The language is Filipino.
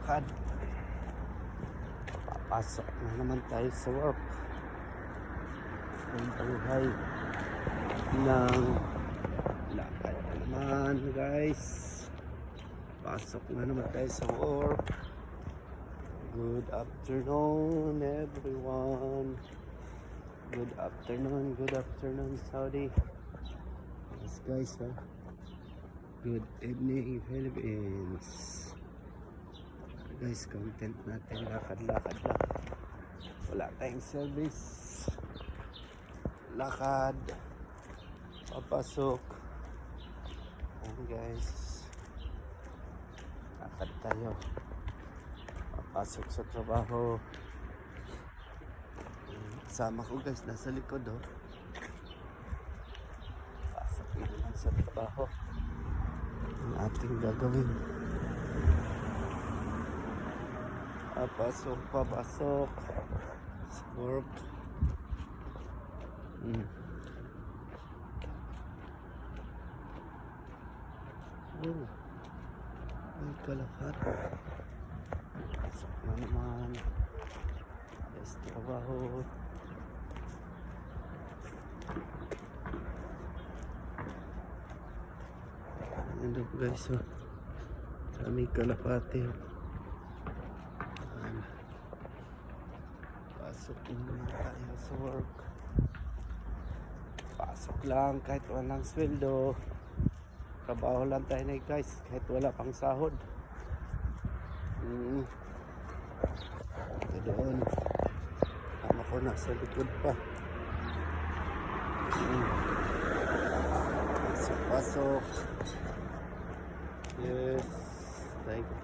lakad. Papasok na naman tayo sa work. Ang buhay ng lakad na naman, guys. Pasok na naman tayo sa work. Good afternoon, everyone. Good afternoon, Saudi. Yes, guys, good evening, Philippines. Guys, content natin, lakad-lakad lang. Wala tayong service. Lakad. Papasok. Ayan, guys. Lakad tayo. Papasok sa trabaho. Kasama ko, guys, nasa likod, oh. Pasok na naman sa trabaho. Ang ating gagawin. Papasok sa work. Oh, may kalahati. Pasok na naman. Alas trabaho. Ano, guys, oh. Sa aming kalapate, oh. Pasok naman tayo sa work. Pasok lang kahit walang sweldo. Trabaho lang tayo na, guys, kahit wala pang sahod. Ito doon. Tama ko nasa likod pa. Pasok. Yes. Thank you po